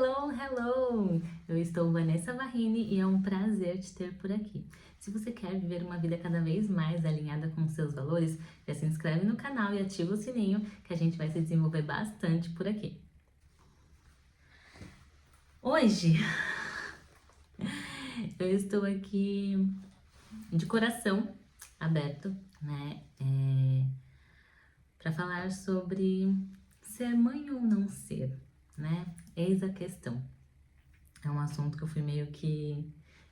Hello, hello! Eu estou Vanessa Varrini e é um prazer te ter por aqui. Se você quer viver uma vida cada vez mais alinhada com seus valores, já se inscreve no canal e ativa o sininho que a gente vai se desenvolver bastante por aqui. Hoje eu estou aqui de coração aberto, né? Para falar sobre ser mãe ou não ser, né? Eis a questão. É um assunto que eu fui meio que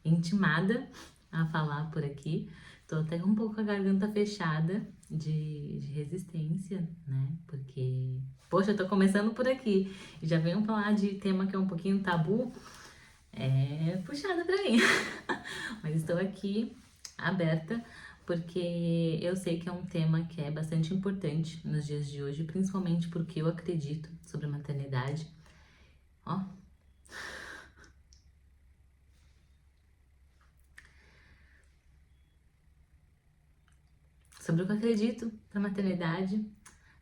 intimada a falar por aqui. Tô até com um pouco a garganta fechada de resistência, né? Porque, poxa, eu tô começando por aqui e já venho falar de tema que é um pouquinho tabu, é puxada pra mim. Mas estou aqui aberta porque eu sei que é um tema que é bastante importante nos dias de hoje, principalmente porque eu acredito sobre a maternidade. Ó, sobre o que eu acredito da maternidade,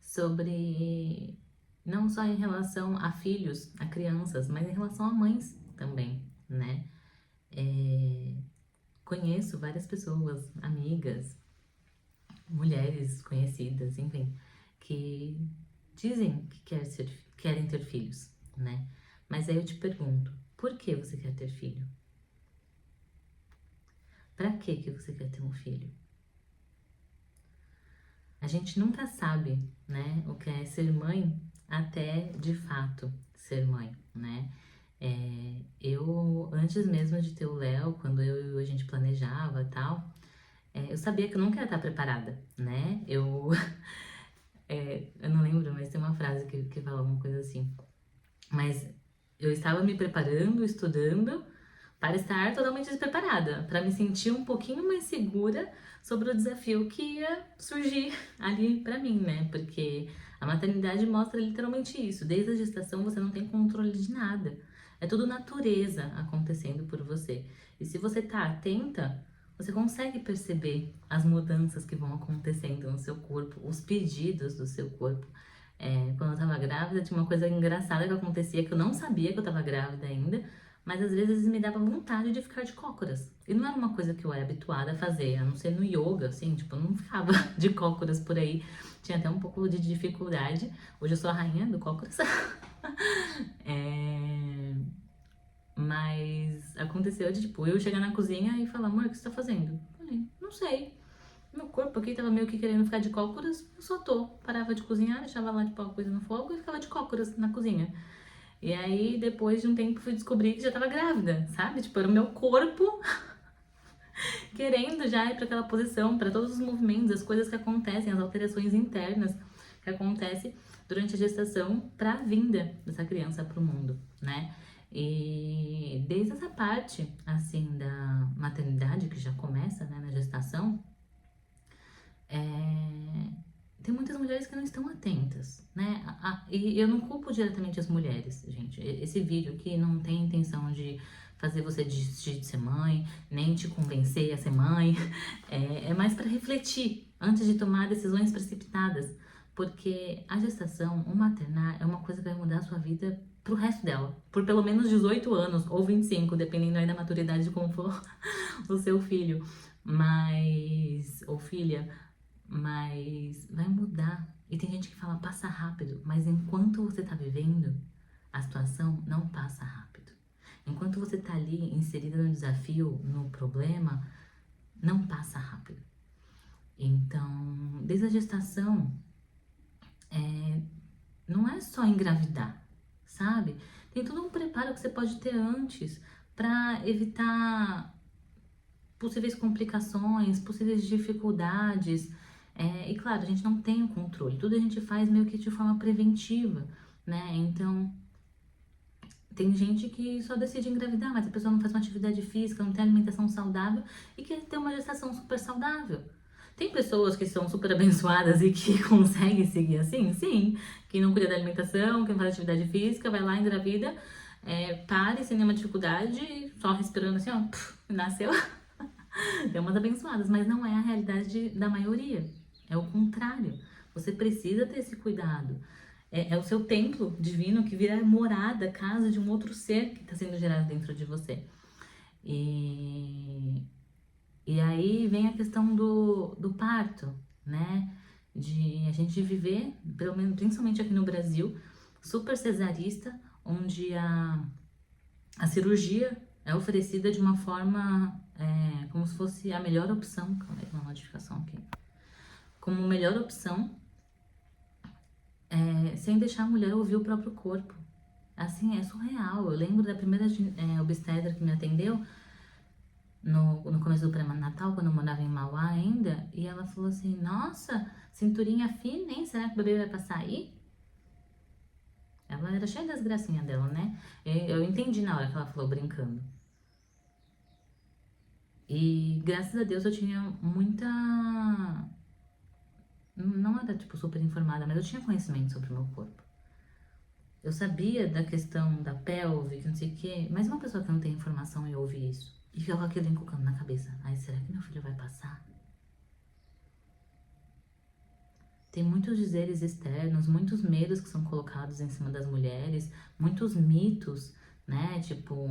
sobre não só em relação a filhos, a crianças, mas em relação a mães também, né? Conheço várias pessoas, amigas, mulheres conhecidas, enfim, que dizem que querem ter filhos, né? Mas aí eu te pergunto, por que você quer ter filho? Pra que você quer ter um filho? A gente nunca sabe, né, o que é ser mãe até de fato ser mãe, né? Eu, antes mesmo de ter o Léo, quando a gente planejava e tal, eu sabia que eu nunca ia estar preparada, né? Eu não lembro, mas tem uma frase que fala uma coisa assim. Mas eu estava me preparando, estudando, para estar totalmente despreparada, para me sentir um pouquinho mais segura sobre o desafio que ia surgir ali para mim, né? Porque a maternidade mostra literalmente isso. Desde a gestação você não tem controle de nada. É tudo natureza acontecendo por você. E se você tá atenta, você consegue perceber as mudanças que vão acontecendo no seu corpo, os pedidos do seu corpo. Quando eu tava grávida, tinha uma coisa engraçada que acontecia que eu não sabia que eu tava grávida ainda, mas às vezes me dava vontade de ficar de cócoras. E não era uma coisa que eu era habituada a fazer, a não ser no yoga, assim, tipo, eu não ficava de cócoras por aí. Tinha até um pouco de dificuldade. Hoje eu sou a rainha do cócoras. Mas aconteceu de, tipo, eu chegar na cozinha e falar, amor, o que você tá fazendo? Eu falei, não sei. Meu corpo aqui tava meio que querendo ficar de cócoras, eu só tô. Parava de cozinhar, deixava lá, tipo, a coisa no fogo e ficava de cócoras na cozinha. E aí, depois de um tempo, fui descobrir que já tava grávida, sabe? Tipo, era o meu corpo querendo já ir para aquela posição, para todos os movimentos, as coisas que acontecem, as alterações internas que acontecem durante a gestação para a vinda dessa criança para o mundo, né? E desde essa parte, assim, da maternidade, que já começa, né, na gestação, tem muitas mulheres que não estão atentas, né? E eu não culpo diretamente as mulheres, gente. Esse vídeo aqui não tem intenção de fazer você desistir de ser mãe, nem te convencer a ser mãe. É mais para refletir antes de tomar decisões precipitadas. Porque a gestação, o maternar, é uma coisa que vai mudar a sua vida pro resto dela. Por pelo menos 18 anos, ou 25, dependendo aí da maturidade de como for o seu filho. Ou filha, mas vai mudar. E tem gente que fala passa rápido, mas enquanto você tá vivendo, a situação não passa rápido. Enquanto você tá ali inserida no desafio, no problema, não passa rápido. Então, desde a gestação, não é só engravidar, sabe? Tem todo um preparo que você pode ter antes para evitar possíveis complicações, possíveis dificuldades. E claro, a gente não tem o controle, tudo a gente faz meio que de forma preventiva, né? Então, tem gente que só decide engravidar, mas a pessoa não faz uma atividade física, não tem alimentação saudável e quer ter uma gestação super saudável. Tem pessoas que são super abençoadas e que conseguem seguir assim? Sim. Que não cuida da alimentação, que não faz atividade física, vai lá, engravida, pare sem nenhuma dificuldade, só respirando assim, ó, nasceu. Tem umas abençoadas, mas não é a realidade da maioria. É o contrário. Você precisa ter esse cuidado. É o seu templo divino que vira morada, casa de um outro ser que está sendo gerado dentro de você. E, e aí vem a questão do parto, né? De a gente viver, pelo menos, principalmente aqui no Brasil, super cesarista, onde a cirurgia é oferecida de uma forma como se fosse a melhor opção. Calma aí, uma notificação aqui. Como melhor opção, sem deixar a mulher ouvir o próprio corpo. Assim, é surreal. Eu lembro da primeira obstetra que me atendeu no começo do pré-natal, quando eu morava em Mauá ainda, e ela falou assim: nossa, cinturinha fina, hein? Será que o bebê vai passar aí? Ela era cheia das gracinhas dela, né? Eu entendi na hora que ela falou brincando. E graças a Deus eu tinha muita. Não era tipo super informada, mas eu tinha conhecimento sobre o meu corpo. Eu sabia da questão da pelve, que não sei o quê, mas uma pessoa que não tem informação e ouve isso e fica com aquilo encucando na cabeça: ai, será que meu filho vai passar? Tem muitos dizeres externos, muitos medos que são colocados em cima das mulheres, muitos mitos, né? Tipo,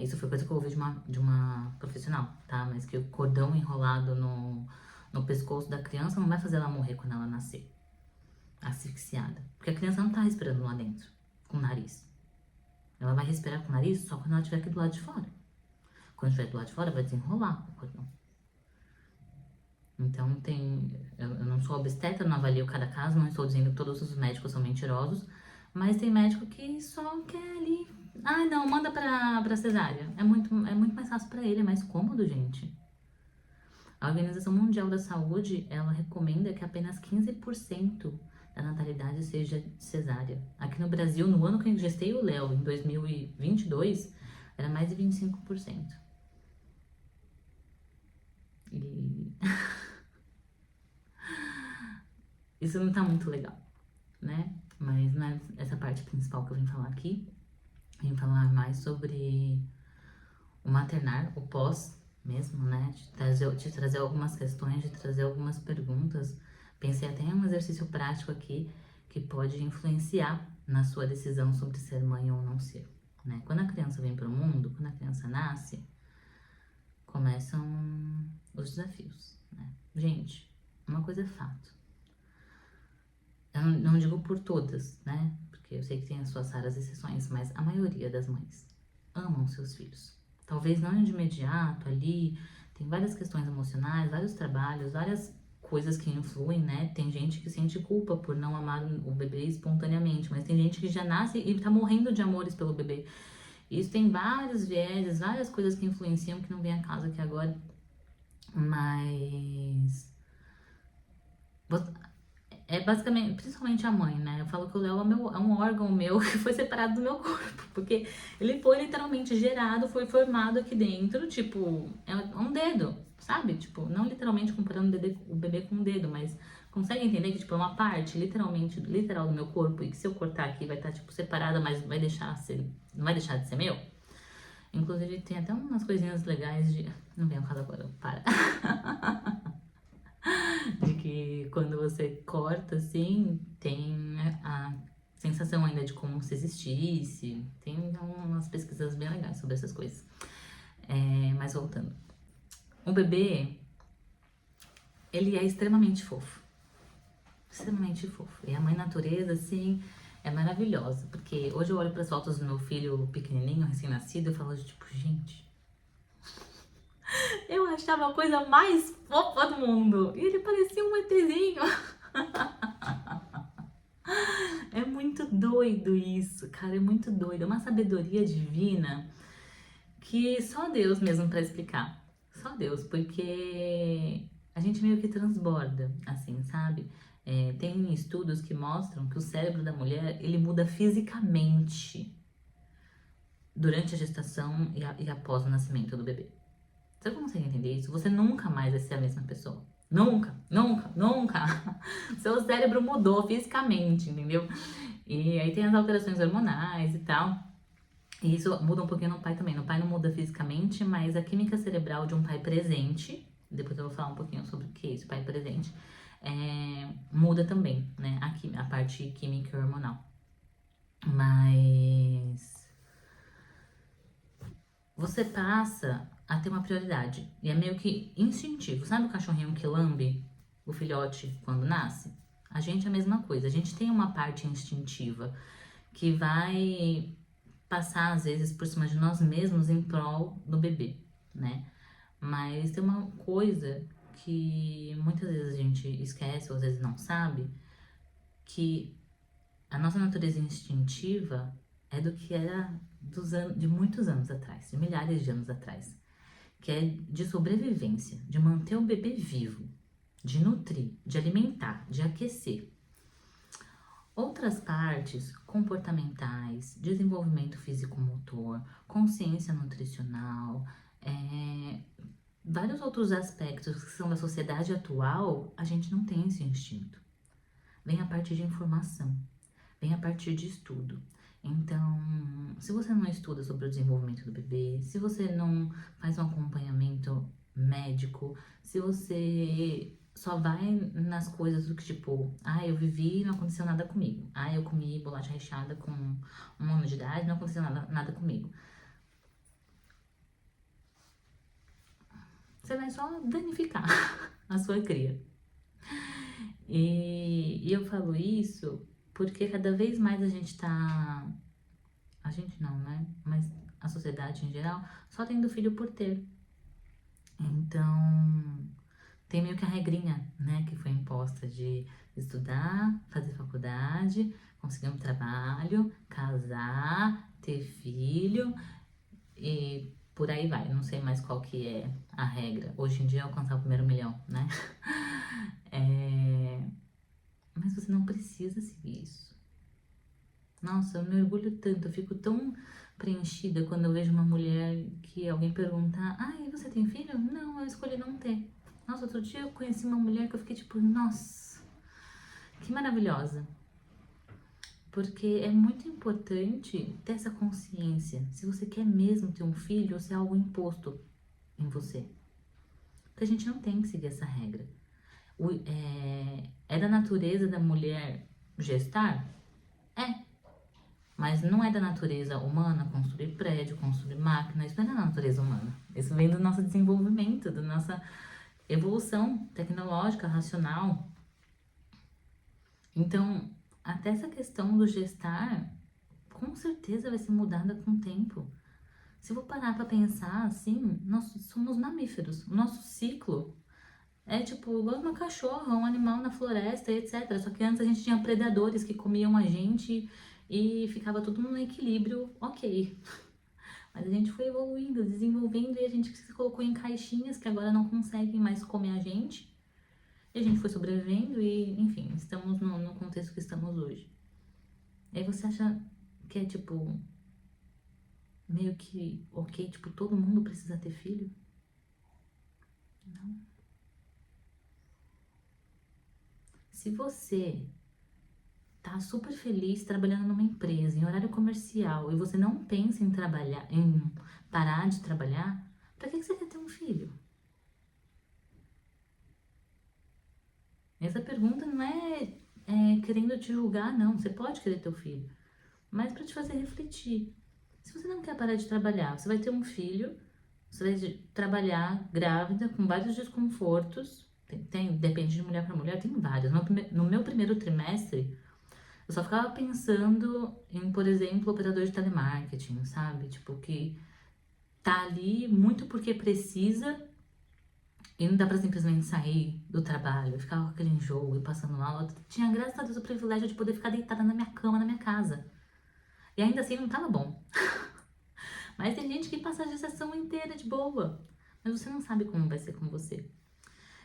isso foi coisa que eu ouvi de uma profissional, tá? Mas que o cordão enrolado no pescoço da criança não vai fazer ela morrer quando ela nascer asfixiada. Porque a criança não tá respirando lá dentro, com o nariz. Ela vai respirar com o nariz só quando ela estiver aqui do lado de fora. Quando estiver do lado de fora, vai desenrolar o cordão. Então, eu não sou obstetra, não avalio cada caso, não estou dizendo que todos os médicos são mentirosos, mas tem médico que só quer ali. Ah, não, manda pra cesárea. É muito mais fácil pra ele, é mais cômodo, gente. A Organização Mundial da Saúde, ela recomenda que apenas 15% da natalidade seja cesárea. Aqui no Brasil, no ano que eu gestei o Léo, em 2022, era mais de 25%. E isso não tá muito legal, né? Mas não é essa parte principal que eu vim falar aqui. Eu vim falar mais sobre o maternar, o pós mesmo, né? De trazer algumas questões, de trazer algumas perguntas. Pensei até em um exercício prático aqui que pode influenciar na sua decisão sobre ser mãe ou não ser, né? Quando a criança vem para o mundo, quando a criança nasce, começam os desafios, né? Gente, uma coisa é fato. Eu não digo por todas, né? Porque eu sei que tem as suas raras exceções, mas a maioria das mães amam seus filhos. Talvez não de imediato ali, tem várias questões emocionais, vários trabalhos, várias coisas que influem, né? Tem gente que sente culpa por não amar o bebê espontaneamente, mas tem gente que já nasce e tá morrendo de amores pelo bebê. Isso tem vários vieses, várias coisas que influenciam que não vem a caso aqui agora, mas é basicamente, principalmente a mãe, né? Eu falo que o Léo é um órgão meu que foi separado do meu corpo, porque ele foi literalmente gerado, foi formado aqui dentro, tipo, é um dedo, sabe? Tipo, não literalmente comparando o bebê com um dedo, mas consegue entender que, tipo, é uma parte literalmente, literal do meu corpo e que se eu cortar aqui vai estar, tipo, separada, mas não vai deixar de ser meu? Inclusive, tem até umas coisinhas legais de... Não vem ao caso agora, para. De que quando você corta, assim, tem a sensação ainda de como se existisse. Tem umas pesquisas bem legais sobre essas coisas. Mas voltando. O bebê, ele é extremamente fofo. Extremamente fofo. E a mãe natureza, assim, é maravilhosa. Porque hoje eu olho para as fotos do meu filho pequenininho, recém-nascido, e eu falo, tipo, gente... Eu achava a coisa mais fofa do mundo. E ele parecia um ETzinho. É muito doido isso, cara. É muito doido. É uma sabedoria divina que só Deus mesmo pra explicar. Só Deus, porque a gente meio que transborda, assim, sabe? Tem estudos que mostram que o cérebro da mulher, ele muda fisicamente durante a gestação e após o nascimento do bebê. Você consegue entender isso? Você nunca mais vai ser a mesma pessoa. Nunca, nunca, nunca. Seu cérebro mudou fisicamente, entendeu? E aí tem as alterações hormonais e tal. E isso muda um pouquinho no pai também. No pai não muda fisicamente, mas a química cerebral de um pai presente, depois eu vou falar um pouquinho sobre o que é isso, pai presente, muda também, né? A parte química e hormonal. Mas você passa a ter uma prioridade. E é meio que instintivo. Sabe o cachorrinho que lambe o filhote quando nasce? A gente é a mesma coisa. A gente tem uma parte instintiva que vai passar, às vezes, por cima de nós mesmos em prol do bebê, né? Mas tem uma coisa que muitas vezes a gente esquece ou às vezes não sabe, que a nossa natureza instintiva é do que era de muitos anos atrás, de milhares de anos atrás, que é de sobrevivência, de manter o bebê vivo, de nutrir, de alimentar, de aquecer. Outras partes, comportamentais, desenvolvimento físico-motor, consciência nutricional, vários outros aspectos que são da sociedade atual, a gente não tem esse instinto. Vem a partir de informação, vem a partir de estudo. Então, se você não estuda sobre o desenvolvimento do bebê, se você não faz um acompanhamento médico, se você só vai nas coisas do que tipo, eu vivi e não aconteceu nada comigo. Eu comi bolacha recheada com 1 ano de idade e não aconteceu nada comigo. Você vai só danificar a sua cria. E eu falo isso porque cada vez mais a gente tá. A gente não, né? Mas a sociedade em geral só tendo filho por ter. Então, tem meio que a regrinha, né? Que foi imposta de estudar, fazer faculdade, conseguir um trabalho, casar, ter filho e por aí vai. Não sei mais qual que é a regra. Hoje em dia é alcançar o primeiro milhão, né? Mas você não precisa seguir isso. Nossa, eu me orgulho tanto, eu fico tão preenchida quando eu vejo uma mulher que alguém pergunta: e você tem filho? Não, eu escolhi não ter. Nossa, outro dia eu conheci uma mulher que eu fiquei tipo, nossa, que maravilhosa. Porque é muito importante ter essa consciência. Se você quer mesmo ter um filho, ou se é algo imposto em você. Porque a gente não tem que seguir essa regra. É da natureza da mulher gestar? É. Mas não é da natureza humana construir prédio, construir máquina, isso não é da natureza humana. Isso vem do nosso desenvolvimento, da nossa evolução tecnológica, racional. Então, até essa questão do gestar, com certeza vai ser mudada com o tempo. Se eu vou parar para pensar assim, nós somos mamíferos. O nosso ciclo é tipo igual uma cachorra, um animal na floresta, etc. Só que antes a gente tinha predadores que comiam a gente e ficava tudo num equilíbrio ok. Mas a gente foi evoluindo, desenvolvendo e a gente se colocou em caixinhas que agora não conseguem mais comer a gente. E a gente foi sobrevivendo e, enfim, estamos no contexto que estamos hoje. E aí você acha que é tipo meio que ok, tipo, todo mundo precisa ter filho? Não. Se você tá super feliz trabalhando numa empresa, em horário comercial, e você não pensa em trabalhar, em parar de trabalhar, pra que você quer ter um filho? Essa pergunta não é querendo te julgar, não. Você pode querer ter um filho, mas pra te fazer refletir. Se você não quer parar de trabalhar, você vai ter um filho, você vai trabalhar grávida, com vários desconfortos. Depende de mulher para mulher, tem vários. No meu primeiro trimestre, eu só ficava pensando em, por exemplo, operador de telemarketing, sabe? Tipo, que tá ali muito porque precisa e não dá pra simplesmente sair do trabalho. Eu ficava com aquele enjoo e passando aula. Tinha, graças a Deus, o privilégio de poder ficar deitada na minha cama, na minha casa. E ainda assim não tava bom. Mas tem gente que passa a gestação inteira de boa. Mas você não sabe como vai ser com você.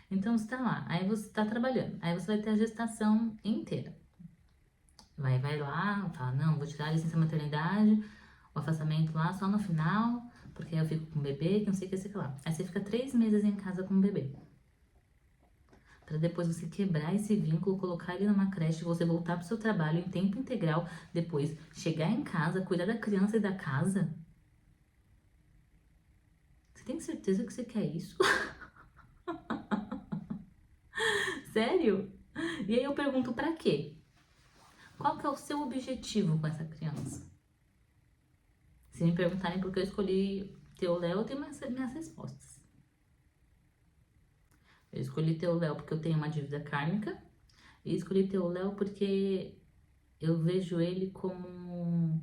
Então você tá lá, aí você tá trabalhando, aí você vai ter a gestação inteira. Vai lá, fala, não, vou tirar a licença maternidade, o afastamento lá só no final, porque aí eu fico com o bebê, que não sei o que, sei lá. Aí você fica 3 meses em casa com o bebê. Pra depois você quebrar esse vínculo, colocar ele numa creche, você voltar pro seu trabalho em tempo integral, depois chegar em casa, cuidar da criança e da casa. Você tem certeza que você quer isso? Sério? E aí eu pergunto, pra quê? Qual que é o seu objetivo com essa criança? Se me perguntarem por que eu escolhi ter o Léo, eu tenho minhas respostas. Eu escolhi ter o Léo porque eu tenho uma dívida kármica. E escolhi ter o Léo porque eu vejo ele como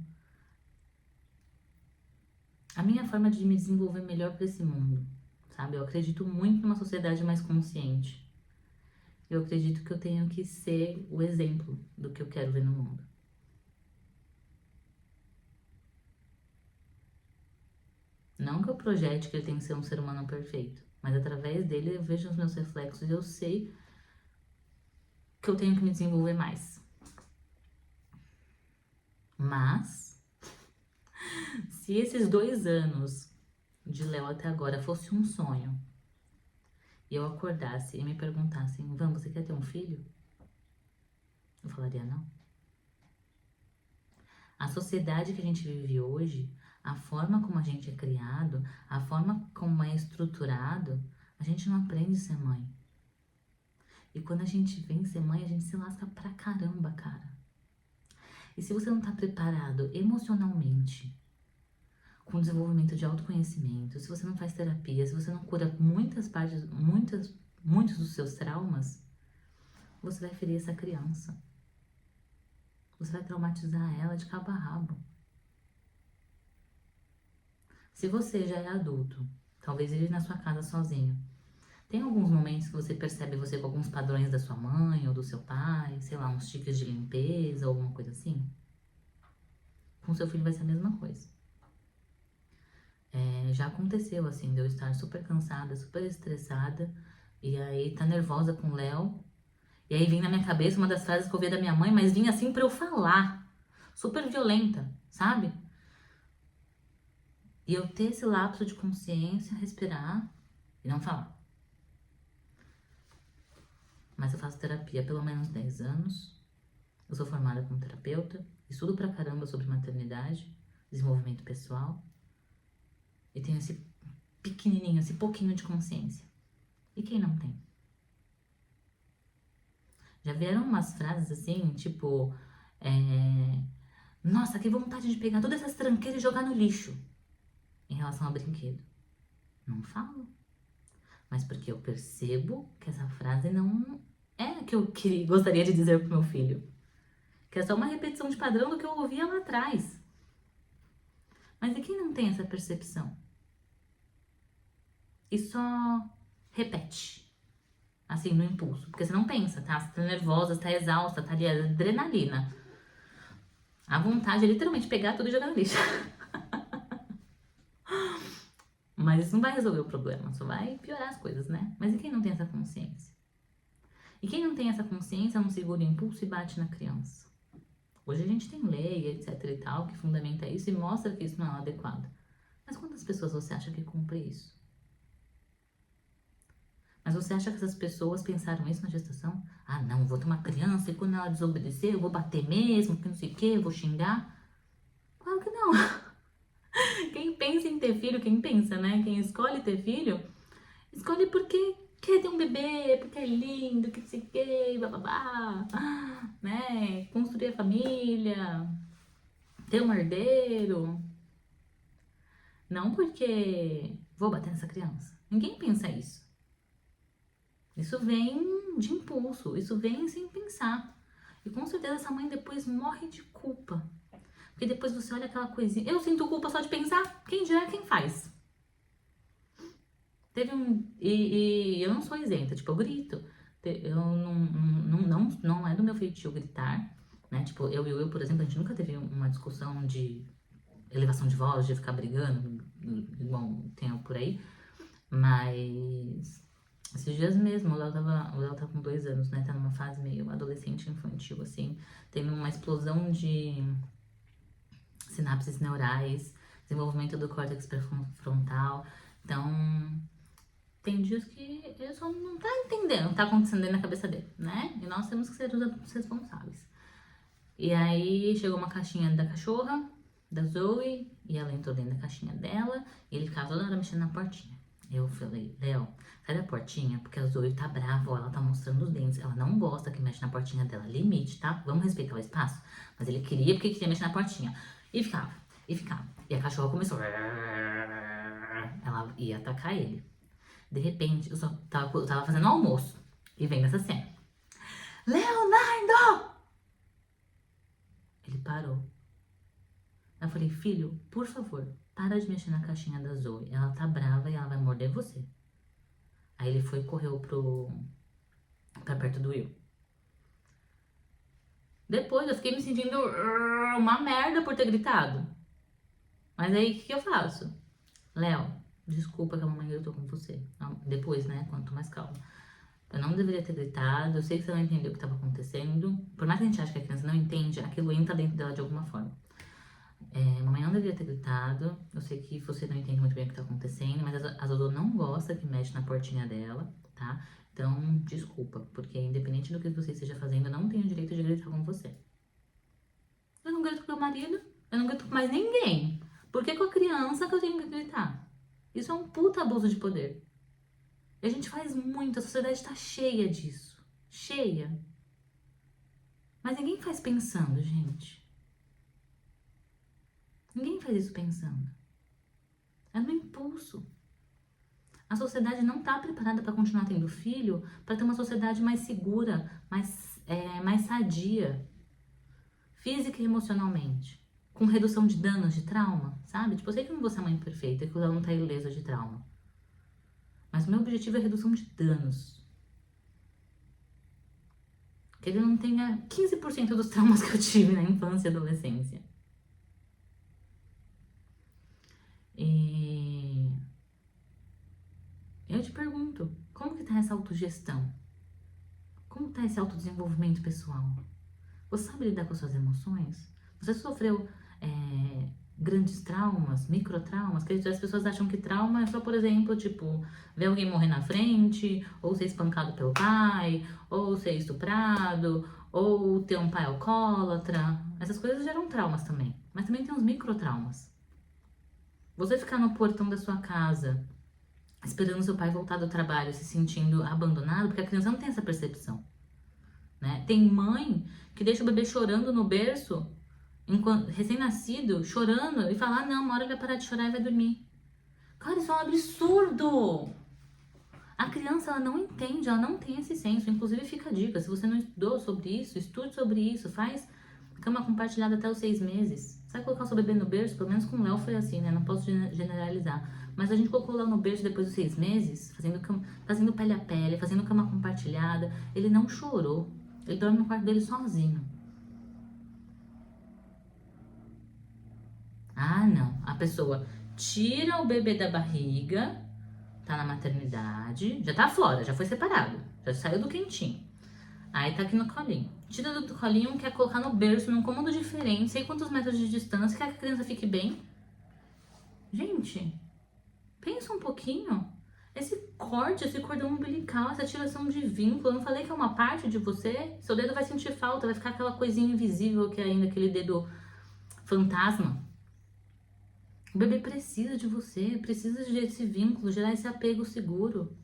a minha forma de me desenvolver melhor para esse mundo, sabe? Eu acredito muito numa sociedade mais consciente. Eu acredito que eu tenho que ser o exemplo do que eu quero ver no mundo. Não que eu projete que ele tem que ser um ser humano perfeito, mas através dele eu vejo os meus reflexos e eu sei que eu tenho que me desenvolver mais. Mas, se esses 2 anos de Léo até agora fosse um sonho, e eu acordasse e me perguntassem, Van, você quer ter um filho? Eu falaria não. A sociedade que a gente vive hoje, a forma como a gente é criado, a forma como é estruturado, a gente não aprende a ser mãe. E quando a gente vem ser mãe, a gente se lasca pra caramba, cara. E se você não tá preparado emocionalmente, com desenvolvimento de autoconhecimento, se você não faz terapia, se você não cura muitos dos seus traumas, você vai ferir essa criança. Você vai traumatizar ela de cabo a rabo. Se você já é adulto, talvez vive na sua casa sozinho, tem alguns momentos que você percebe você com alguns padrões da sua mãe ou do seu pai, sei lá, uns tiques de limpeza ou alguma coisa assim? Com seu filho vai ser a mesma coisa. Já aconteceu, assim, de eu estar super cansada, super estressada, e aí tá nervosa com o Léo, e aí vem na minha cabeça uma das frases que eu ouvia da minha mãe, mas vinha assim pra eu falar, super violenta, sabe? E eu ter esse lapso de consciência, respirar e não falar. Mas eu faço terapia há pelo menos 10 anos, eu sou formada como terapeuta, estudo pra caramba sobre maternidade, desenvolvimento pessoal, e tenho esse pequenininho, esse pouquinho de consciência. E quem não tem? Já vieram umas frases assim, tipo, nossa, que vontade de pegar todas essas tranqueiras e jogar no lixo em relação ao brinquedo. Não falo. Mas porque eu percebo que essa frase não é a que eu gostaria de dizer pro meu filho. Que é só uma repetição de padrão do que eu ouvia lá atrás. Mas e quem não tem essa percepção? E só repete. Assim, no impulso. Porque você não pensa, tá? Você tá nervosa, você tá exausta, tá ali adrenalina. A vontade é literalmente pegar tudo e jogar no lixo. Mas isso não vai resolver o problema, só vai piorar as coisas, né? Mas e quem não tem essa consciência? E quem não tem essa consciência não segura o impulso e bate na criança. Hoje a gente tem lei, etc e tal, que fundamenta isso e mostra que isso não é adequado. Mas quantas pessoas você acha que cumpre isso? Mas você acha que essas pessoas pensaram isso na gestação? Ah, não, vou ter uma criança e quando ela desobedecer eu vou bater mesmo, que não sei o que, eu vou xingar. Claro que não. Quem pensa em ter filho, quem pensa, né? Quem escolhe ter filho, escolhe porque quer ter um bebê, porque é lindo, que não sei o que, bababá, né? Construir a família, ter um herdeiro. Não porque vou bater nessa criança. Ninguém pensa isso. Isso vem de impulso, isso vem sem pensar. E com certeza essa mãe depois morre de culpa. Porque depois você olha aquela coisinha. Eu sinto culpa só de pensar, quem dirá quem faz. Teve um. E eu não sou isenta, tipo, eu grito. Eu não é do meu feitio gritar, né? Tipo, eu e o Will, por exemplo, a gente nunca teve uma discussão de elevação de voz, de ficar brigando, igual tem por aí. Mas esses dias mesmo, o Léo tá com 2 anos, né? Tá numa fase meio adolescente infantil, assim. Teve uma explosão de sinapses neurais, desenvolvimento do córtex pré-frontal. Então, tem dias que ele só não tá entendendo o que tá acontecendo dentro da cabeça dele, né? E nós temos que ser os adultos responsáveis. E aí chegou uma caixinha da cachorra, da Zoe, e ela entrou dentro da caixinha dela, e ele ficava toda hora mexendo na portinha. Eu falei, Léo, sai da portinha, porque a Zoe tá brava, ó, ela tá mostrando os dentes. Ela não gosta que mexe na portinha dela. Limite, tá? Vamos respeitar o espaço. Mas ele queria porque queria mexer na portinha. E ficava, e ficava. E a cachorra começou. Ela ia atacar ele. De repente, eu tava fazendo almoço. E vem nessa cena. Leonardo! Ele parou. Eu falei, filho, por favor, para de mexer na caixinha da Zoe. Ela tá brava e ela vai morder você. Aí ele foi e correu pra perto do Will. Depois eu fiquei me sentindo uma merda por ter gritado. Mas aí o que eu faço? Léo, desculpa que a mamãe gritou com você. Depois, né? Quanto mais calma. Eu não deveria ter gritado. Eu sei que você não entendeu o que estava acontecendo. Por mais que a gente ache que a criança não entende, aquilo entra dentro dela de alguma forma. Mamãe não deveria ter gritado. Eu sei que você não entende muito bem o que tá acontecendo, mas a Dodô não gosta que mexe na portinha dela, tá? Então, desculpa, porque independente do que você esteja fazendo, eu não tenho o direito de gritar com você. Eu não grito com meu marido, eu não grito com mais ninguém. Por que com a criança que eu tenho que gritar? Isso é um puta abuso de poder. E a gente faz muito, a sociedade tá cheia disso. Cheia. Mas ninguém faz pensando, gente. Ninguém faz isso pensando. É no impulso. A sociedade não está preparada para continuar tendo filho, para ter uma sociedade mais segura, mais sadia, física e emocionalmente, com redução de danos, de trauma, sabe? Tipo, eu sei que eu não vou ser mãe perfeita, que o Léo não tá ileso de trauma. Mas o meu objetivo é a redução de danos. Que ele não tenha 15% dos traumas que eu tive na infância e adolescência. E eu te pergunto, como que tá essa autogestão? Como tá esse autodesenvolvimento pessoal? Você sabe lidar com suas emoções? Você sofreu grandes traumas, microtraumas? Que as pessoas acham que trauma é só, por exemplo, tipo, ver alguém morrer na frente, ou ser espancado pelo pai, ou ser estuprado, ou ter um pai alcoólatra. Essas coisas geram traumas também. Mas também tem uns microtraumas. Você ficar no portão da sua casa, esperando seu pai voltar do trabalho, se sentindo abandonado, porque a criança não tem essa percepção. Né? Tem mãe que deixa o bebê chorando no berço, recém-nascido, chorando, e fala, não, uma hora ele vai parar de chorar e vai dormir. Cara, isso é um absurdo! A criança, ela não entende, ela não tem esse senso. Inclusive, fica a dica, se você não estudou sobre isso, estude sobre isso, faz cama compartilhada até os 6 meses. Sabe colocar o seu bebê no berço? Pelo menos com o Léo foi assim, né? Não posso generalizar. Mas a gente colocou o Léo no berço depois dos 6 meses, fazendo pele a pele, fazendo cama compartilhada. Ele não chorou. Ele dorme no quarto dele sozinho. Ah, não. A pessoa tira o bebê da barriga, tá na maternidade, já tá fora, já foi separado, já saiu do quentinho. Aí tá aqui no colinho. Tira do colinho, quer colocar no berço, num cômodo diferente, sei quantos metros de distância, quer que a criança fique bem. Gente, pensa um pouquinho. Esse corte, esse cordão umbilical, essa tiração de vínculo, eu não falei que é uma parte de você? Seu dedo vai sentir falta, vai ficar aquela coisinha invisível que é ainda aquele dedo fantasma. O bebê precisa de você, precisa desse vínculo, gerar esse apego seguro.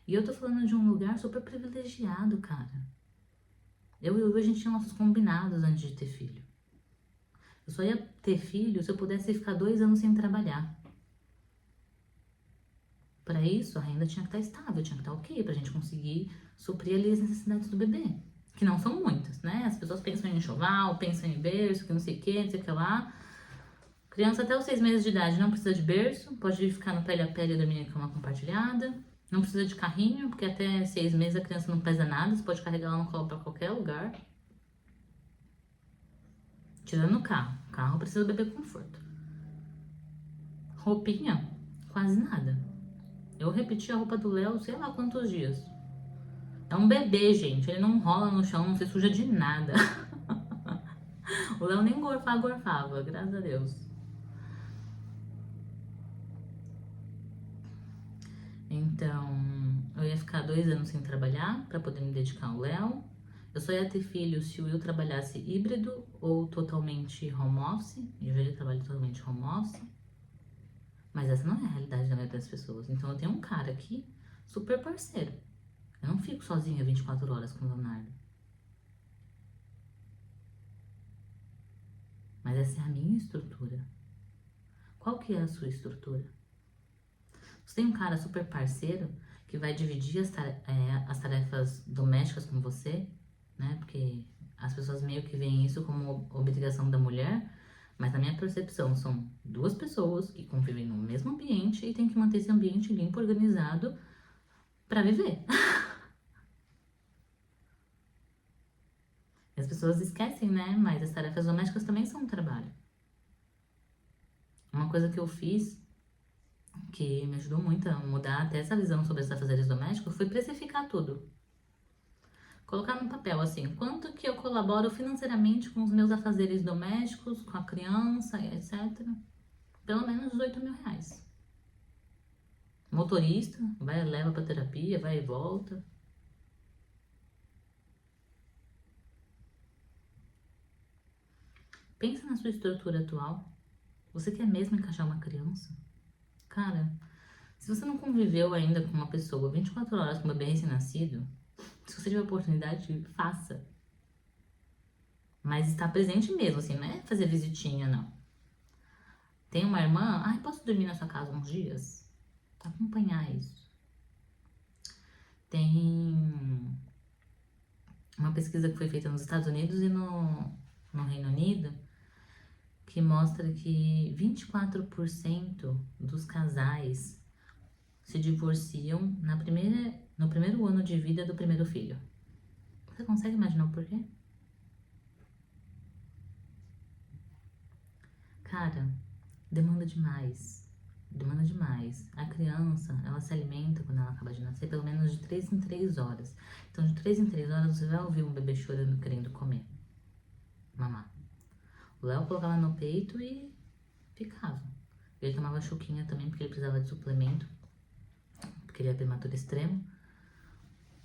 E eu tô falando de um lugar super privilegiado, cara. Eu e o Will, a gente tinha nossos combinados antes de ter filho. Eu só ia ter filho se eu pudesse ficar 2 anos sem trabalhar. Para isso, a renda tinha que estar estável, tinha que estar ok, pra gente conseguir suprir ali as necessidades do bebê. Que não são muitas, né? As pessoas pensam em enxoval, pensam em berço, que não sei o que, não sei o que lá. Criança até os 6 meses de idade não precisa de berço, pode ficar no pele a pele e dormir em cama compartilhada. Não precisa de carrinho, porque até 6 meses a criança não pesa nada, você pode carregar ela no colo pra qualquer lugar. Tirando o carro. O carro precisa beber conforto. Roupinha, quase nada. Eu repeti a roupa do Léo sei lá quantos dias. É um bebê, gente. Ele não rola no chão, não se suja de nada. O Léo nem gorfava, graças a Deus. Então, eu ia ficar 2 anos sem trabalhar pra poder me dedicar ao Léo. Eu só ia ter filho se o Will trabalhasse híbrido ou totalmente home office. E hoje ele trabalha totalmente home office. Mas essa não é a realidade da maioria das pessoas. Então eu tenho um cara aqui, super parceiro. Eu não fico sozinha 24 horas com o Leonardo. Mas essa é a minha estrutura. Qual que é a sua estrutura? Você tem um cara super parceiro que vai dividir as tarefas domésticas com você, né? Porque as pessoas meio que veem isso como obrigação da mulher, mas na minha percepção são duas pessoas que convivem no mesmo ambiente e tem que manter esse ambiente limpo, organizado para viver. E as pessoas esquecem, né? Mas as tarefas domésticas também são um trabalho. Uma coisa que eu fiz que me ajudou muito a mudar até essa visão sobre os afazeres domésticos foi precificar tudo. Colocar no papel, assim, quanto que eu colaboro financeiramente com os meus afazeres domésticos, com a criança, etc. Pelo menos R$ 8.000. Motorista, vai, leva pra terapia, vai e volta. Pensa na sua estrutura atual. Você quer mesmo encaixar uma criança? Cara, se você não conviveu ainda com uma pessoa 24 horas com um bebê recém-nascido, se você tiver oportunidade, faça. Mas estar presente mesmo, assim, não é fazer visitinha, não. Tem uma irmã, ai, posso dormir na sua casa uns dias? Acompanhar isso. Tem uma pesquisa que foi feita nos Estados Unidos e no Reino Unido que mostra que 24% dos casais se divorciam no primeiro ano de vida do primeiro filho. Você consegue imaginar o porquê? Cara, demanda demais. Demanda demais. A criança, ela se alimenta quando ela acaba de nascer pelo menos de 3 em 3 horas. Então, de 3 em 3 horas, você vai ouvir um bebê chorando, querendo comer. Mamar. O Léo colocava no peito e ficava. Ele tomava chuquinha também, porque ele precisava de suplemento, porque ele é prematuro extremo.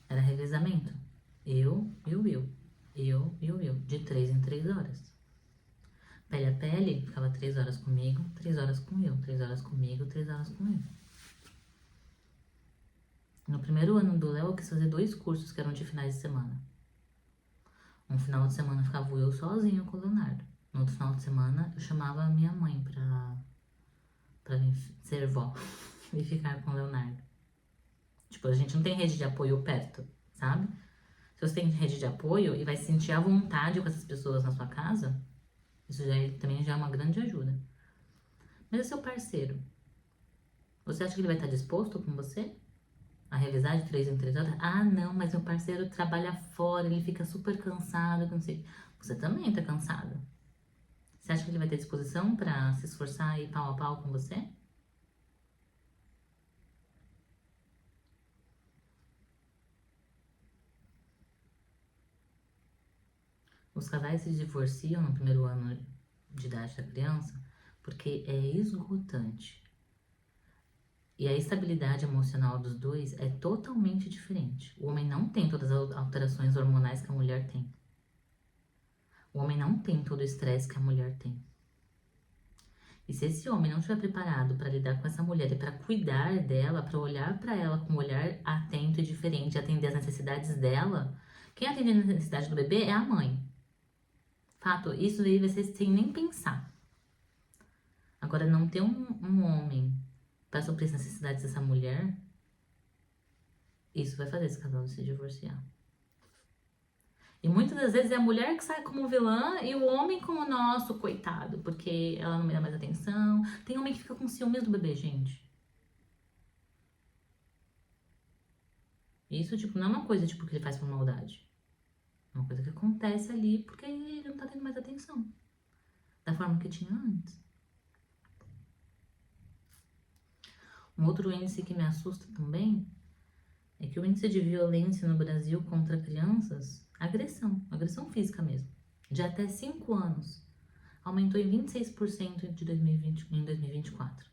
Era revezamento. Eu e o Will. Eu e o Will. De 3 em 3 horas. Pele a pele, ficava 3 horas comigo, 3 horas com eu, 3 horas comigo, 3 horas com ele. No primeiro ano do Léo, eu quis fazer 2 cursos que eram de finais de semana. Um final de semana ficava eu sozinho com o Leonardo. No outro final de semana, eu chamava a minha mãe pra mim ser vó e ficar com o Leonardo. Tipo, a gente não tem rede de apoio perto, sabe? Se você tem rede de apoio e vai se sentir à vontade com essas pessoas na sua casa, isso também já é uma grande ajuda. Mas é seu parceiro. Você acha que ele vai estar disposto com você? A revisar de 3 em 3 horas? Ah, não, mas meu parceiro trabalha fora, ele fica super cansado, não sei. Você também tá cansada. Você acha que ele vai ter disposição pra se esforçar e ir pau a pau com você? Os casais se divorciam no primeiro ano de idade da criança porque é esgotante. E a estabilidade emocional dos dois é totalmente diferente. O homem não tem todas as alterações hormonais que a mulher tem. O homem não tem todo o estresse que a mulher tem. E se esse homem não estiver preparado para lidar com essa mulher e para cuidar dela, para olhar para ela com um olhar atento e diferente, atender as necessidades dela, quem atende a necessidade do bebê é a mãe. Fato, isso aí vai ser sem nem pensar. Agora, não ter um homem para suprir as necessidades dessa mulher, isso vai fazer esse casal se divorciar. E muitas das vezes é a mulher que sai como vilã e o homem como nosso, coitado, porque ela não me dá mais atenção. Tem homem que fica com ciúmes do bebê, gente. Isso, tipo, não é uma coisa tipo, que ele faz por maldade. É uma coisa que acontece ali porque ele não tá tendo mais atenção. Da forma que tinha antes. Um outro índice que me assusta também é que o índice de violência no Brasil contra crianças, agressão física mesmo, de até 5 anos, aumentou em 26% em 2024.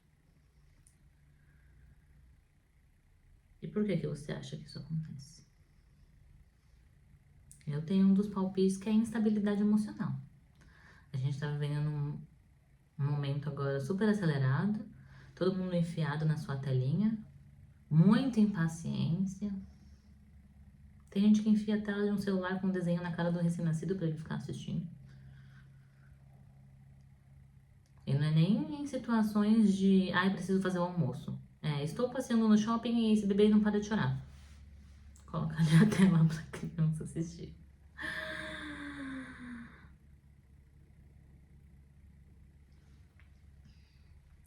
E por que você acha que isso acontece? Eu tenho um dos palpites que é a instabilidade emocional. A gente tá vivendo um momento agora super acelerado, todo mundo enfiado na sua telinha, muita impaciência. Tem gente que enfia a tela de um celular com um desenho na cara do recém-nascido pra ele ficar assistindo. E não é nem em situações de, ai, preciso fazer o almoço. É, estou passeando no shopping e esse bebê não para de chorar. Coloca ali a tela pra criança assistir.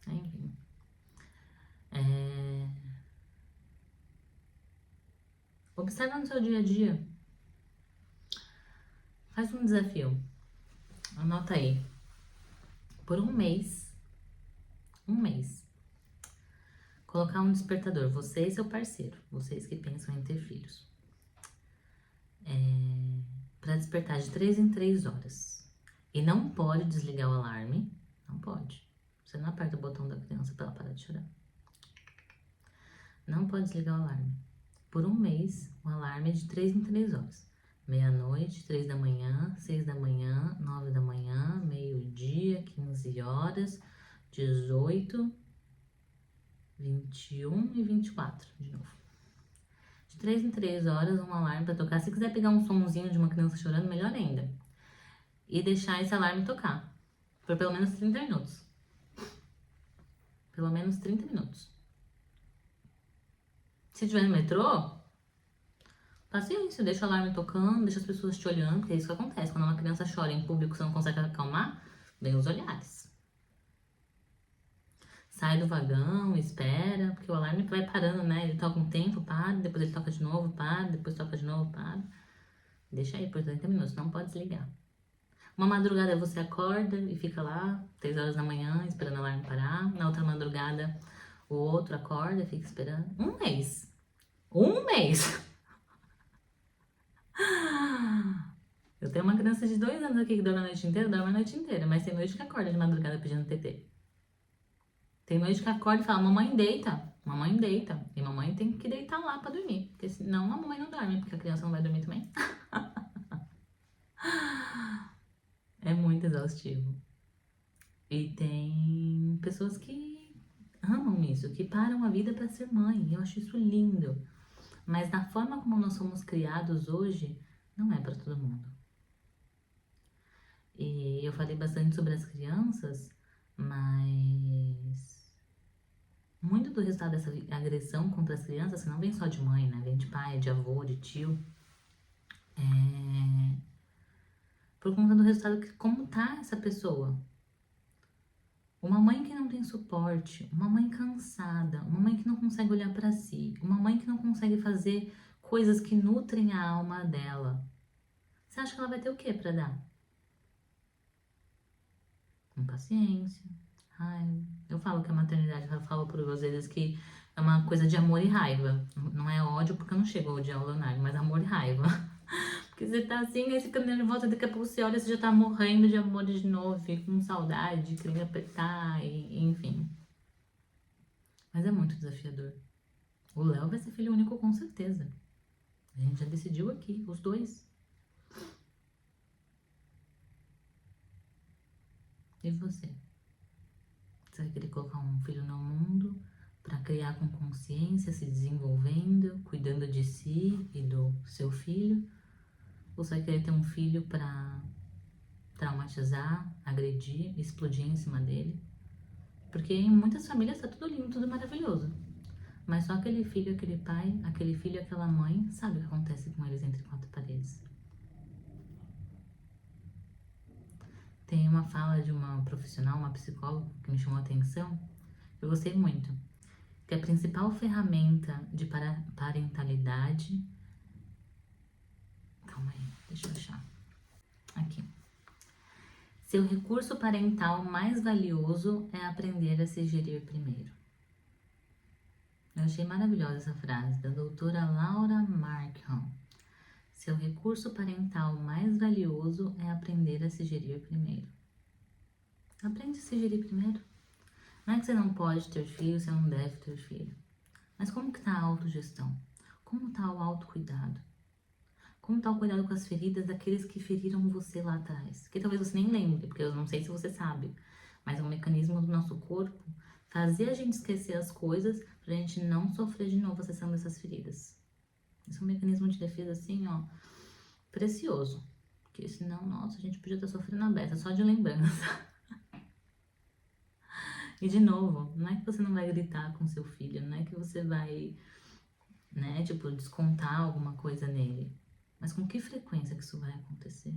Enfim. Observa no seu dia a dia. Faz um desafio. Anota aí. Por um mês. Colocar um despertador. Você e seu parceiro. Vocês que pensam em ter filhos. Para despertar de 3 em 3 horas. E não pode desligar o alarme. Não pode. Você não aperta o botão da criança para ela parar de chorar. Não pode desligar o alarme. Por um mês, o alarme é de 3 em 3 horas. Meia-noite, 3 da manhã, 6 da manhã, 9 da manhã, meio-dia, 15 horas, 18, 21 e 24, de novo. De 3 em 3 horas, um alarme para tocar. Se quiser pegar um somzinho de uma criança chorando, melhor ainda. E deixar esse alarme tocar por pelo menos 30 minutos. Pelo menos 30 minutos. Se tiver no metrô, paciência, deixa o alarme tocando, deixa as pessoas te olhando, porque é isso que acontece. Quando uma criança chora em público, você não consegue acalmar, vem os olhares. Sai do vagão, espera, porque o alarme vai parando, né? Ele toca um tempo, para, depois ele toca de novo, para, depois toca de novo, para. Deixa aí por 30 minutos, não pode desligar. Uma madrugada você acorda e fica lá, 3 horas da manhã, esperando o alarme parar. Na outra madrugada, o outro acorda e fica esperando. Um mês. Um mês! Eu tenho uma criança de 2 anos aqui que dorme a noite inteira, mas tem noite que acorda de madrugada pedindo TT. Tem noite que acorda e fala, mamãe deita, mamãe deita. E mamãe tem que deitar lá pra dormir, porque senão a mamãe não dorme, porque a criança não vai dormir também. É muito exaustivo. E tem pessoas que amam isso, que param a vida pra ser mãe. Eu acho isso lindo. Mas da forma como nós somos criados hoje, não é pra todo mundo. E eu falei bastante sobre as crianças, mas muito do resultado dessa agressão contra as crianças, que não vem só de mãe, né? Vem de pai, de avô, de tio. Por conta do resultado que como tá essa pessoa. Uma mãe que não tem suporte, uma mãe cansada, uma mãe que não consegue olhar pra si, uma mãe que não consegue fazer coisas que nutrem a alma dela. Você acha que ela vai ter o que pra dar? Impaciência, raiva. Eu falo que a maternidade, eu falo por vezes que é uma coisa de amor e raiva. Não é ódio, porque eu não chego a odiar o Leonardo, mas amor e raiva. Porque você tá assim, aí você fica nervosa, daqui a pouco você olha, você já tá morrendo de amor de novo, fica com saudade, querendo apertar, enfim. Mas é muito desafiador. O Léo vai ser filho único com certeza. A gente já decidiu aqui, os dois. E você? Você vai querer colocar um filho no mundo para criar com consciência, se desenvolvendo, cuidando de si e do seu filho? Ou você vai querer ter um filho para traumatizar, agredir, explodir em cima dele? Porque em muitas famílias tá tudo lindo, tudo maravilhoso. Mas só aquele filho, aquele pai, aquele filho, aquela mãe, sabe o que acontece com eles entre quatro paredes. Tem uma fala de uma profissional, uma psicóloga, que me chamou a atenção. Eu gostei muito. Que a principal ferramenta de parentalidade... Calma aí, deixa eu achar. Aqui. Seu recurso parental mais valioso é aprender a se gerir primeiro. Eu achei maravilhosa essa frase, da doutora Laura Markham. Seu recurso parental mais valioso é aprender a se gerir primeiro. Aprende a se gerir primeiro. Não é que você não pode ter filho, você não deve ter filho. Mas como que tá a autogestão? Como tá o autocuidado? Como tá o cuidado com as feridas daqueles que feriram você lá atrás? Que talvez você nem lembre, porque eu não sei se você sabe, mas é um mecanismo do nosso corpo fazer a gente esquecer as coisas pra gente não sofrer de novo acessando essas feridas. Esse é um mecanismo de defesa, assim, ó, precioso. Porque senão, nossa, a gente podia estar sofrendo a beça só de lembrança. E de novo, não é que você não vai gritar com seu filho, não é que você vai, né, tipo, descontar alguma coisa nele. Mas com que frequência que isso vai acontecer?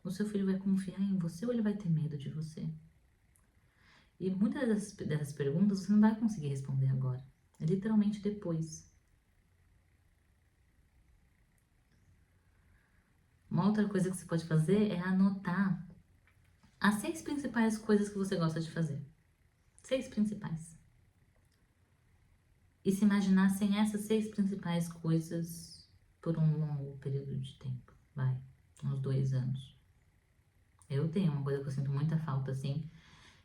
O seu filho vai confiar em você ou ele vai ter medo de você? E muitas dessas perguntas você não vai conseguir responder agora. É literalmente depois. Uma outra coisa que você pode fazer é anotar as 6 principais coisas que você gosta de fazer. 6 principais. E se imaginar sem essas 6 principais coisas por um longo período de tempo. Vai, uns 2 anos. Eu tenho uma coisa que eu sinto muita falta, assim,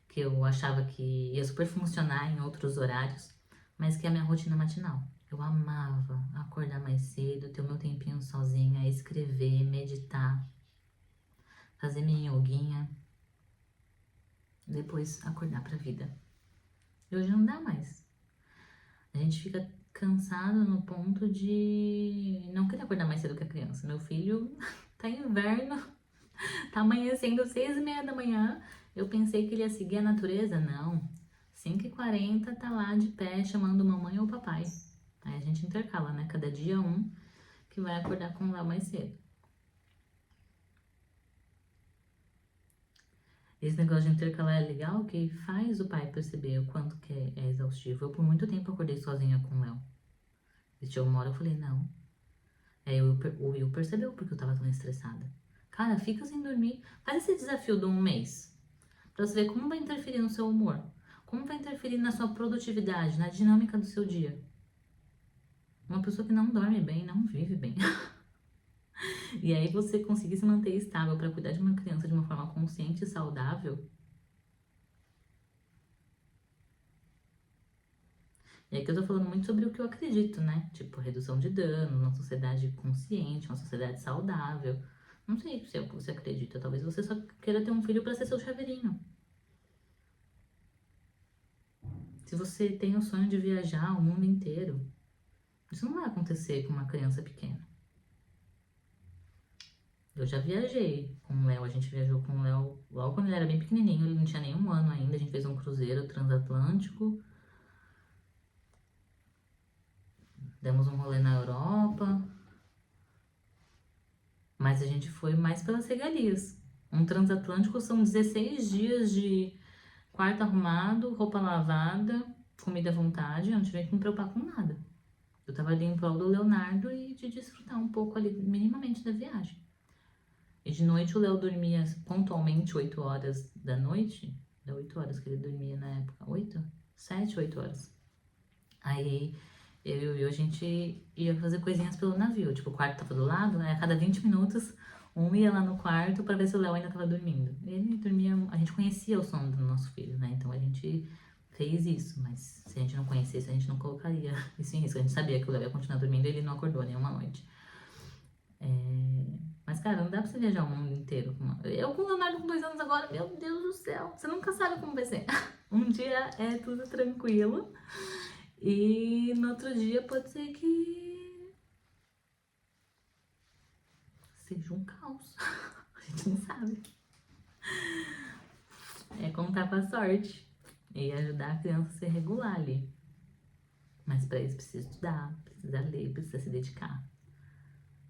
que eu achava que ia super funcionar em outros horários, mas que é a minha rotina matinal. Eu amava acordar mais cedo, ter o meu tempinho sozinha, escrever, meditar, fazer minha yoguinha, depois acordar pra vida. E hoje não dá mais. A gente fica cansado no ponto de não querer acordar mais cedo que a criança. Meu filho tá inverno, tá amanhecendo 6h30 da manhã. Eu pensei que ele ia seguir a natureza. Não. 5h40 tá lá de pé chamando mamãe ou papai. Aí a gente intercala, né? Cada dia um que vai acordar com o Léo mais cedo. Esse negócio de intercalar é legal que faz o pai perceber o quanto que é exaustivo. Eu por muito tempo acordei sozinha com o Léo. E chegou uma hora eu falei, não. Aí o Will percebeu porque eu tava tão estressada. Cara, fica sem dormir. Faz esse desafio de um mês. Pra você ver como vai interferir no seu humor. Como vai interferir na sua produtividade, na dinâmica do seu dia. Uma pessoa que não dorme bem, não vive bem. E aí você conseguir se manter estável pra cuidar de uma criança de uma forma consciente e saudável. E aqui eu tô falando muito sobre o que eu acredito, né? Tipo, redução de dano, uma sociedade consciente, uma sociedade saudável. Não sei se é o que você acredita. Talvez você só queira ter um filho pra ser seu chaveirinho. Se você tem o sonho de viajar o mundo inteiro, isso não vai acontecer com uma criança pequena. Eu já viajei com o Léo, a gente viajou com o Léo logo quando ele era bem pequenininho, ele não tinha nem 1 ano ainda, a gente fez um cruzeiro transatlântico, demos um rolê na Europa, mas a gente foi mais pelas regalias. Um transatlântico são 16 dias de quarto arrumado, roupa lavada, comida à vontade, eu não tive que me preocupar com nada. Eu tava ali em prol do Leonardo e de desfrutar um pouco ali, minimamente, da viagem. E de noite o Léo dormia pontualmente 8 horas da noite. Era 8 horas que ele dormia na época. 8? 7, 8 horas. Aí eu e o Will, a gente ia fazer coisinhas pelo navio. Tipo, o quarto tava do lado, aí a cada 20 minutos um ia lá no quarto pra ver se o Léo ainda tava dormindo. Ele dormia, a gente conhecia o sono do nosso filho, né? Então a gente fez isso, mas se a gente não conhecesse, a gente não colocaria isso em risco. A gente sabia que o Léo ia continuar dormindo e ele não acordou nenhuma noite. Mas, cara, não dá pra você viajar o mundo inteiro. Eu com o Leonardo com 2 anos agora, meu Deus do céu, você nunca sabe como vai ser. Um dia é tudo tranquilo e no outro dia pode ser que seja um caos. A gente não sabe. É contar com a sorte e ajudar a criança a se regular ali. Mas pra isso precisa estudar, precisa ler, precisa se dedicar.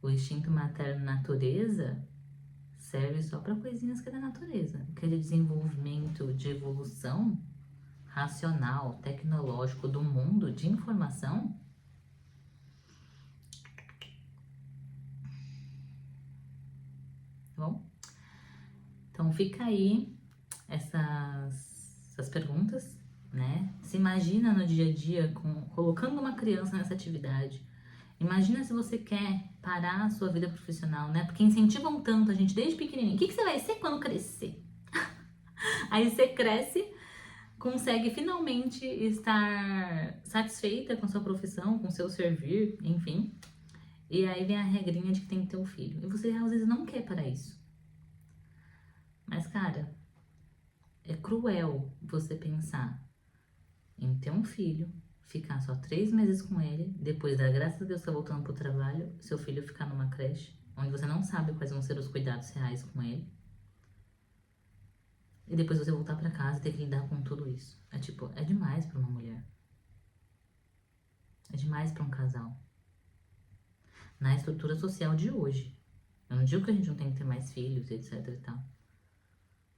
O instinto materno natureza serve só para coisinhas que é da natureza. Aquele desenvolvimento de evolução racional, tecnológico do mundo de informação. Tá bom? Então fica aí essas perguntas, né? Se imagina no dia a dia colocando uma criança nessa atividade. Imagina se você quer parar a sua vida profissional, né? Porque incentivam tanto a gente desde pequenininho. O que você vai ser quando crescer? Aí você cresce, consegue finalmente estar satisfeita com sua profissão, com seu servir, enfim. E aí vem a regrinha de que tem que ter um filho. E você às vezes não quer para isso. Mas, cara, é cruel você pensar em ter um filho, ficar só 3 meses com ele, depois da graças a Deus tá voltando pro trabalho, seu filho ficar numa creche, onde você não sabe quais vão ser os cuidados reais com ele. E depois você voltar pra casa e ter que lidar com tudo isso. É tipo, é demais pra uma mulher. É demais pra um casal. Na estrutura social de hoje. Eu não digo que a gente não tem que ter mais filhos, etc e tal.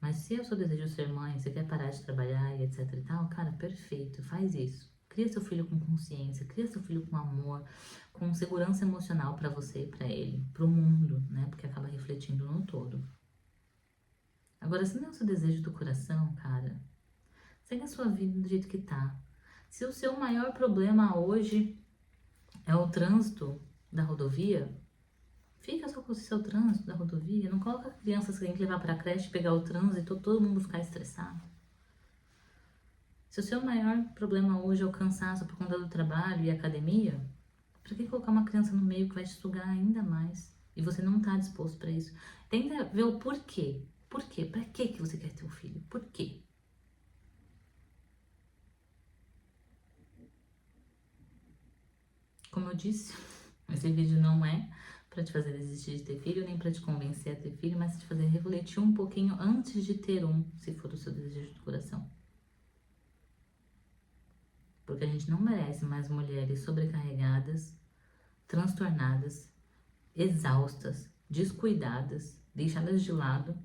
Mas se é o seu desejo ser mãe, você quer parar de trabalhar e etc e tal, cara, perfeito, faz isso. Cria seu filho com consciência, cria seu filho com amor, com segurança emocional pra você e pra ele, pro mundo, né? Porque acaba refletindo no todo. Agora, se não é o seu desejo do coração, cara, segue a sua vida do jeito que tá. Se o seu maior problema hoje é o trânsito da rodovia, fica só com o seu trânsito da rodovia. Não coloca crianças que tem que levar pra creche, pegar o trânsito, todo mundo ficar estressado. Se o seu maior problema hoje é o cansaço por conta do trabalho e academia, pra que colocar uma criança no meio que vai te sugar ainda mais? E você não tá disposto pra isso. Tenta ver o porquê. Por quê? Pra que você quer ter um filho? Por quê? Como eu disse, esse vídeo não é pra te fazer desistir de ter filho, nem pra te convencer a ter filho, mas te fazer refletir um pouquinho antes de ter um, se for o seu desejo do coração. Porque a gente não merece mais mulheres sobrecarregadas, transtornadas, exaustas, descuidadas, deixadas de lado,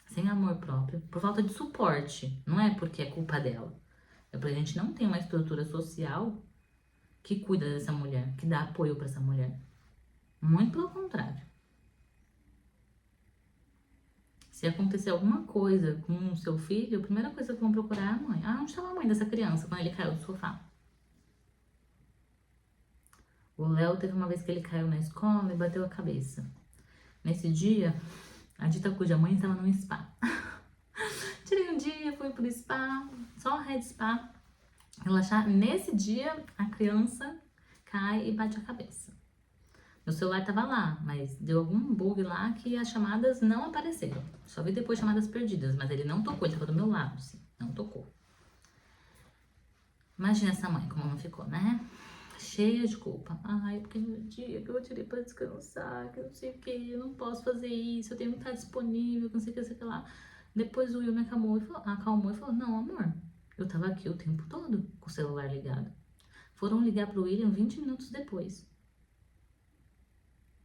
sem amor próprio, por falta de suporte. Não é porque é culpa dela. É porque a gente não tem uma estrutura social que cuida dessa mulher, que dá apoio para essa mulher. Muito pelo contrário. Se acontecer alguma coisa com o seu filho, a primeira coisa que vão procurar é a mãe. Ah, onde estava a mãe dessa criança quando ele caiu do sofá? O Léo teve uma vez que ele caiu na escola e bateu a cabeça. Nesse dia, a dita cuja mãe estava no spa. Tirei um dia, fui pro spa, só Red Spa, relaxar. Nesse dia, a criança cai e bate a cabeça. Meu celular tava lá, mas deu algum bug lá que as chamadas não apareceram. Só vi depois chamadas perdidas, mas ele não tocou, ele tava do meu lado, sim, não tocou. Imagina essa mãe como não ficou, né? Cheia de culpa. Ai, porque no dia que eu tirei pra descansar, que não sei o que, eu não posso fazer isso, eu tenho que estar disponível, que não sei o que, sei o que lá. Depois o Will me acalmou e falou, não, amor, eu tava aqui o tempo todo com o celular ligado. Foram ligar pro William 20 minutos depois.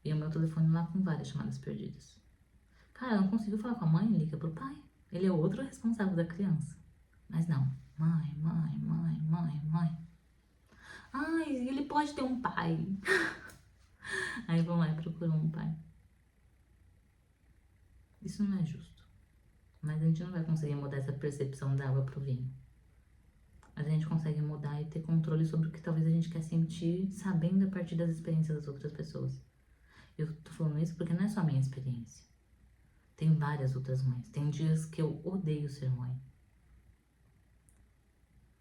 E o meu telefone lá com várias chamadas perdidas. Cara, não conseguiu falar com a mãe? Liga pro pai. Ele é outro responsável da criança. Mas não. Mãe, mãe, mãe, mãe, mãe. Ai, ele pode ter um pai. Aí vão lá e procuram um pai. Isso não é justo. Mas a gente não vai conseguir mudar essa percepção da água pro vinho. Mas a gente consegue mudar e ter controle sobre o que talvez a gente quer sentir, sabendo a partir das experiências das outras pessoas. Eu tô falando isso porque não é só a minha experiência. Tem várias outras mães. Tem dias que eu odeio ser mãe.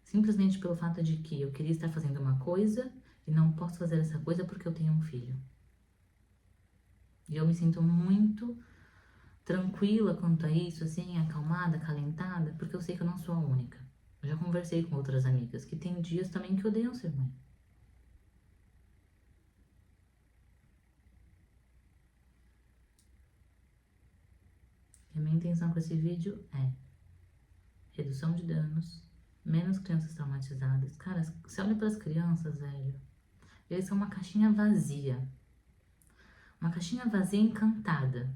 Simplesmente pelo fato de que eu queria estar fazendo uma coisa e não posso fazer essa coisa porque eu tenho um filho. E eu me sinto muito tranquila quanto a isso, assim, acalmada, acalentada, porque eu sei que eu não sou a única. Eu já conversei com outras amigas que tem dias também que odeiam ser mãe. E a minha intenção com esse vídeo é redução de danos, menos crianças traumatizadas. Cara, você olha para as crianças, velho, eles são uma caixinha vazia. Uma caixinha vazia encantada.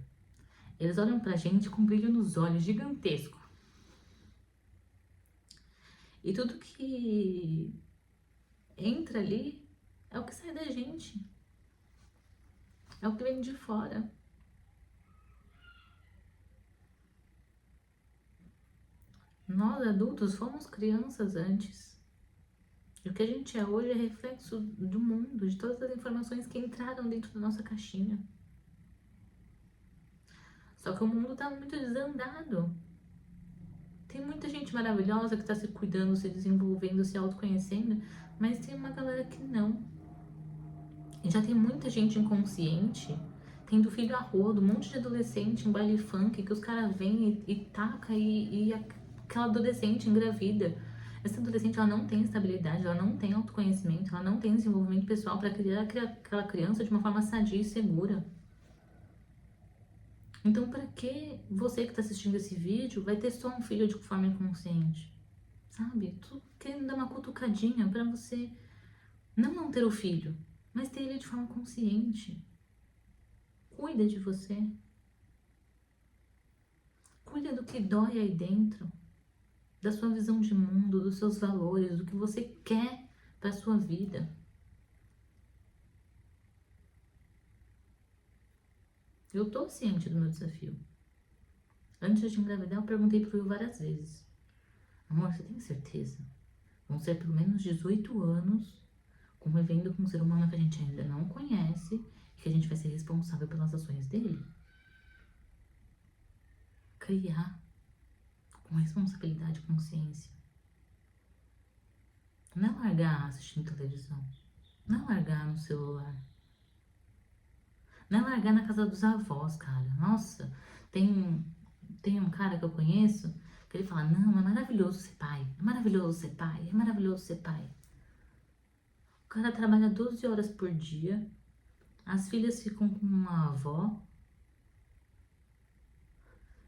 Eles olham pra gente com brilho nos olhos, gigantesco. E tudo que entra ali é o que sai da gente. É o que vem de fora. Nós, adultos, fomos crianças antes. E o que a gente é hoje é reflexo do mundo, de todas as informações que entraram dentro da nossa caixinha. Só que o mundo tá muito desandado. Tem muita gente maravilhosa que tá se cuidando, se desenvolvendo, se autoconhecendo, mas tem uma galera que não. E já tem muita gente inconsciente tendo filho a rodo, um monte de adolescente em baile funk que os caras vêm e taca e aquela adolescente engravida. Essa adolescente, ela não tem estabilidade, ela não tem autoconhecimento, ela não tem desenvolvimento pessoal para criar aquela criança de uma forma sadia e segura. Então, para que você que está assistindo esse vídeo vai ter só um filho de forma inconsciente? Sabe? Tô querendo dar uma cutucadinha para você não ter o filho, mas ter ele de forma consciente. Cuida de você. Cuida do que dói aí dentro, da sua visão de mundo, dos seus valores, do que você quer para sua vida. Eu tô ciente do meu desafio. Antes de engravidar, eu perguntei pro Will várias vezes: amor, você tem certeza? Vão ser pelo menos 18 anos convivendo com um ser humano que a gente ainda não conhece e que a gente vai ser responsável pelas ações dele? Criar com responsabilidade e consciência. Não é largar assistindo televisão. Não é largar no celular. Não é largar na casa dos avós, cara. Nossa, tem um cara que eu conheço que ele fala: não, é maravilhoso ser pai. É maravilhoso ser pai. É maravilhoso ser pai. O cara trabalha 12 horas por dia. As filhas ficam com uma avó.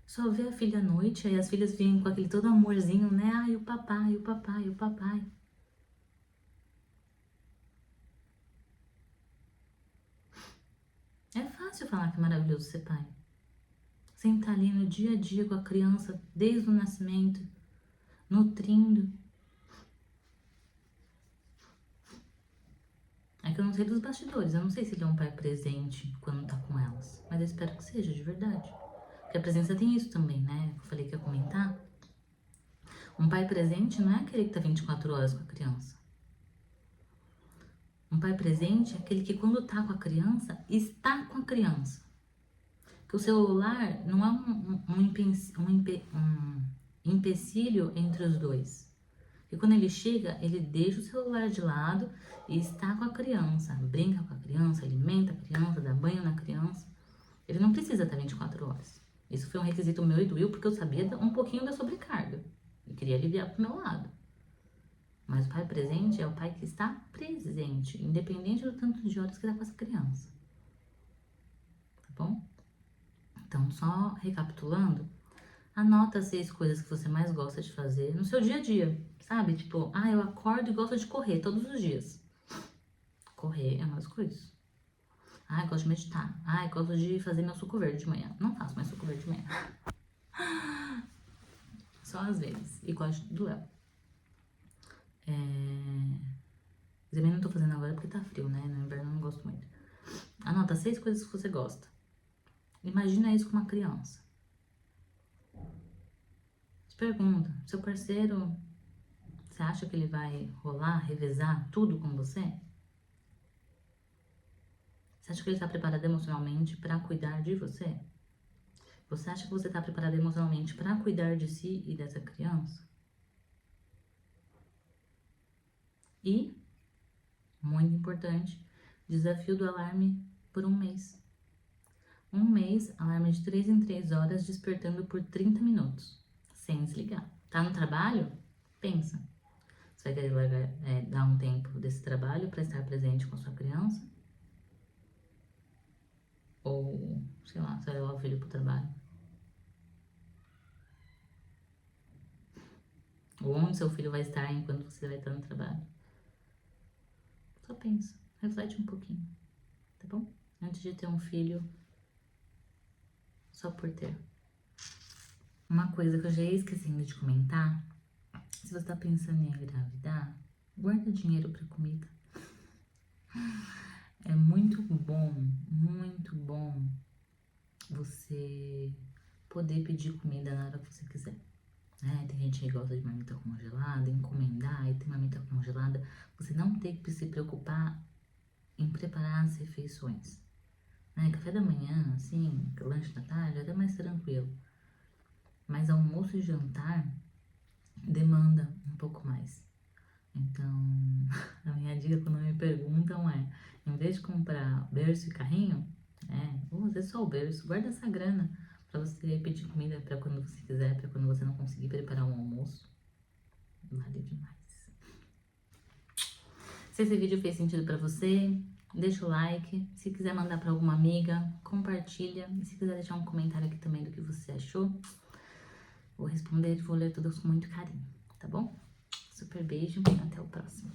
Só vê a filha à noite, aí as filhas vêm com aquele todo amorzinho, né? Ai, o papai, o papai, o papai. É fácil falar que é maravilhoso ser pai. Sentar ali no dia a dia com a criança, desde o nascimento, nutrindo. É que eu não sei dos bastidores, eu não sei se ele é um pai presente quando tá com elas. Mas eu espero que seja, de verdade. Porque a presença tem isso também, né? Eu falei que ia comentar. Um pai presente não é aquele que tá 24 horas com a criança. Um pai presente é aquele que quando tá com a criança, está com a criança. Que o celular não é um empecilho entre os dois. E quando ele chega, ele deixa o celular de lado e está com a criança. Brinca com a criança, alimenta a criança, dá banho na criança. Ele não precisa estar 24 horas. Isso foi um requisito meu e do Will, porque eu sabia um pouquinho da sobrecarga. Eu queria aliviar pro meu lado. Mas o pai presente é o pai que está presente, independente do tanto de horas que está com essa criança. Tá bom? Então, só recapitulando, anota 6 coisas que você mais gosta de fazer no seu dia a dia, sabe? Tipo, eu acordo e gosto de correr todos os dias. Correr é uma das coisas. Eu gosto de meditar. Eu gosto de fazer meu suco verde de manhã. Não faço mais suco verde de manhã. Só às vezes. E gosto do Léo. Também não tô fazendo agora porque tá frio, né? No inverno eu não gosto muito. Anota 6 coisas que você gosta. Imagina isso com uma criança. Se pergunta, seu parceiro, você acha que ele vai rolar, revezar tudo com você? Você acha que ele está preparado emocionalmente para cuidar de você? Você acha que você está preparado emocionalmente para cuidar de si e dessa criança? E, muito importante, desafio do alarme por 1 mês. 1 mês, alarme de 3 em 3 horas, despertando por 30 minutos, sem desligar. Tá no trabalho? Pensa. Você vai querer dar um tempo desse trabalho para estar presente com a sua criança? Ou, sei lá, você vai levar o filho pro trabalho? Ou onde seu filho vai estar enquanto você vai estar no trabalho? Só pensa, reflete um pouquinho, tá bom? Antes de ter um filho só por ter. Uma coisa que eu já ia esquecendo de comentar, se você tá pensando em engravidar, guarda dinheiro pra comida. É muito bom você poder pedir comida na hora que você quiser. Tem gente que gosta de marmita congelada, encomendar e ter marmita congelada. Você não tem que se preocupar em preparar as refeições. Café da manhã, assim, lanche da tarde, é até mais tranquilo. Mas almoço e jantar demanda um pouco mais. Então, a minha dica quando me perguntam é: Em vez de comprar berço e carrinho, vamos fazer só o berço. Guarda essa grana pra você pedir comida pra quando você quiser, pra quando você não conseguir preparar um almoço. Vale demais. Se esse vídeo fez sentido pra você, deixa o like. Se quiser mandar pra alguma amiga, compartilha. E se quiser deixar um comentário aqui também do que você achou, vou responder e vou ler todos com muito carinho, tá bom? Super beijo, até o próximo.